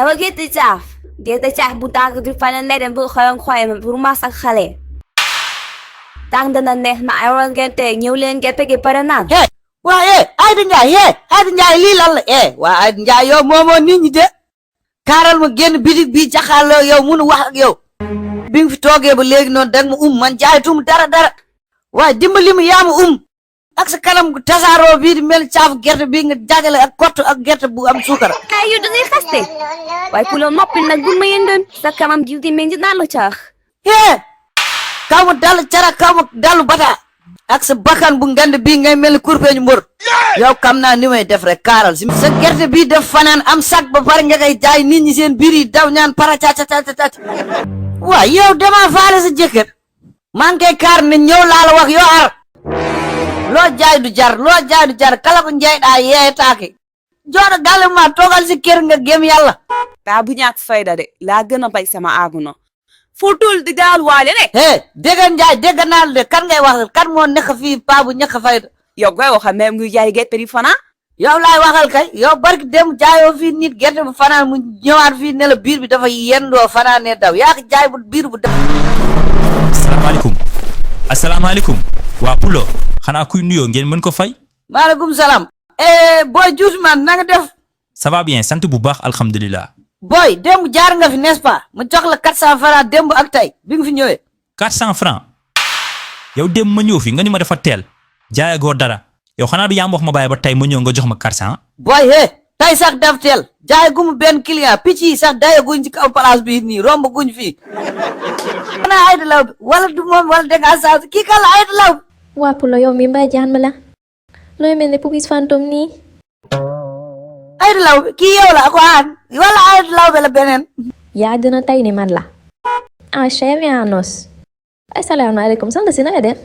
Apa gitu caf? Dia teh caf buta ke depan net dan berkhayang khayang rumah sakhale. Tang dan neh ma iron gente nyulen gete ke paranan. Hey, waa ay da njaay lii lan la waa ay da njaay yow moomoo nit ñi de kaaral ma génn bitig bi jaxaaloo yow munu wax ak yow bi nga fi toogee ba léegi noonu dag ma man jaaytum dara waaye dimbali ma yaa ma ak sa kanam gu tasaaroo bii di mel caafu gerte bii nga jagale ak kottu ak gerte bu am suukar Ay yu dangay xaste waaye Poulo noppil nag bul ma yëndoon sa kanam jiw di mel ni daal la caax kaw ma dal cara kaw ma dalu bata ak sa bakkan bu ngand bii ngay mel ni kurpeñu mbër yow xam naa ni may def rek kaaral si sa gerte bii def fanaan am sac ba pare nga koy jaay nit ñi seen biir yi daw ñaan para cacacacacac waaw yow dama faale sa jëkkër maa ngi koy kaar ne ñëw laa la wax yoo ar loo jaay du jar kala ko njaay daa yee taake jooda gàlle ma toogal si kër nga gém yàlla daa bu ñàkk fayda de laa gën a bay sama aaguna futul di daal waale de dégga njaay dégga naa de kan ngay wax kan moo nekk fii paa bu ñàkk fayda yow koy waxa même ngi jaay gerte di fanaan yow laay waxal kay yow barki dem jaayoo fii nit gerte bu fanaan mu ñëwaat fii ne la biir bi dafa yendoo fanaanee daw yaa ko jaay bu biir bu asalaamaaleykum waa Poulo xanaa kuy nuyoo ngeen mën ko fay. maaleykum salaam. booy Diouf man na nga def. ça va bien sant bu baax alhamdulilah. booy démb jaar nga fi n'est-ce pas ma jox la 400 francs démb ak tey bi nga fi ñëwee. 400 francs yow démb ma ñëw fi nga ni ma dafa teel jaayagoo dara yow xanaa du yaa ma wax ma bàyyi ba tey ma ñëw nga jox ma 400. booy tey sax daf teel jaay gu mu benn client picc yi sax dayaguñ ci kaw place bi nii romb guñ fii. xanaa Aïda Law bi wala du moom wala dégg nga saa kii kan la Aïda Law bi. waa Poulo yow mi mbaa jaan ma la looy mel ne pubis fantôme nii. Aïda Law bi kii yow la ko aan wala Aïda Law bi la beneen. yaa dina tey ni man la. chevianos. asalaamaaleykum sant si na nga def.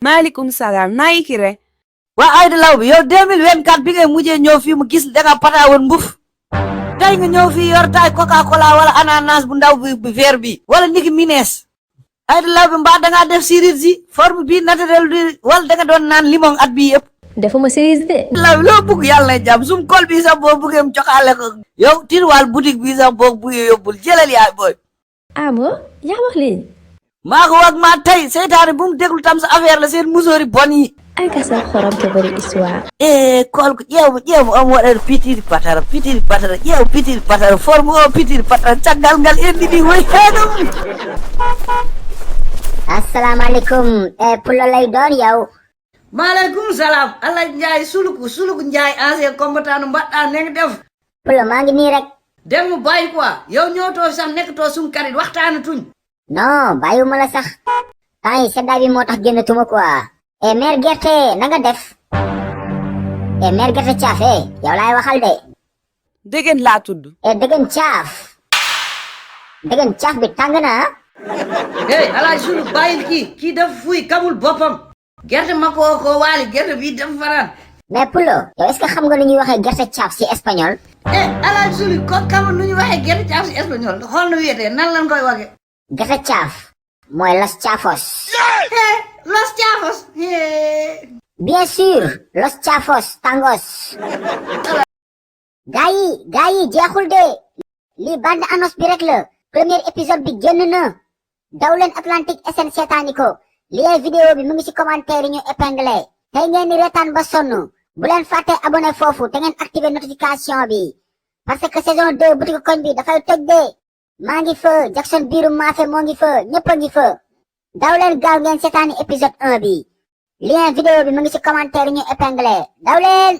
maaleykum salaam naa yi kire. waa Aïda Law bi yow 2024 bi ngay mujjee ñëw fii mu gis danga pataawoon mbuf tey nga ñëw fii yor taay coca cola wala ananas bu ndaw bi vert bi wala niki minees Aïda Law bi mbaa dangaa def sirit si forme bi naturel bi wala danga doon naan limon at bi yëpp defuma cerise de. Law bi loo bugg yàlla na jàmm sum kol bi sax boo buggee mu joxaale ko yow tiruwaal boutique bi sax boo buggee yóbbul jëlal yaay booy bon yaa wax lii. maa ko wax maa tey seytaane bu mu déglu tam sa affaire la seen musóori bon yi ay ka sa xorom te bëri histoire. kool ko ƴeew am waɗata pitiri patara ƴeew pitiri patara forme o pitiri patara caggal ngal enɗiɗi woy heɗum assalamualaikum Poulo lay doon yow. maaleykum salam allah njaay Souloukhou njaay ancien combattant no mbaɗɗa nega def Poulo maa ngi nii rek. dem mu bàyyi quoi yow ñëwtoo sax nekkatoo sum karit waxtaana tuñ non bàyyiwuma la sax temps yi seddaay bi moo tax génn tuma quoi. mère gerte na nga def. mère gerte caaf yow laay waxal de. dégg laa tudd. dégg caaf bi tàng na. alaaj Souloukhou bàyyil kii dafa fuy kamul boppam gerte ma ko waali gerte bii dafa faraan mais Poulo yow est-ce que xam nga nu ñuy waxee gerte caaf si espagnol. alaaj Souloukhou ko kamul nu ñuy waxee gerte caaf si espagnol xool na wéetee nan lan koy waxee gerte caaf mooy los chafos. los chafos bien sûr los chafos tangos. gaa yi jeexul de lii bande annonce bi rek la premier épisode bi génn na daw leen Atlantique SN seetaani ko lien vidéo bi mu ngi ci commentaire yi ñu épinglé tey ngeen ni reetaan ba sonn bu leen fàtte abonné foofu te ngeen activé notification bi parce que saison 2 boutique koñ bi dafay toj de maa ngi fa Jackson biiru maafe moo ngi fa ñëpp a ngi fa daw leen gaaw ngeen seetaani épisode 1 bi lien vidéo bi mu ngi ci commentaire yi ñu épinglé daw leen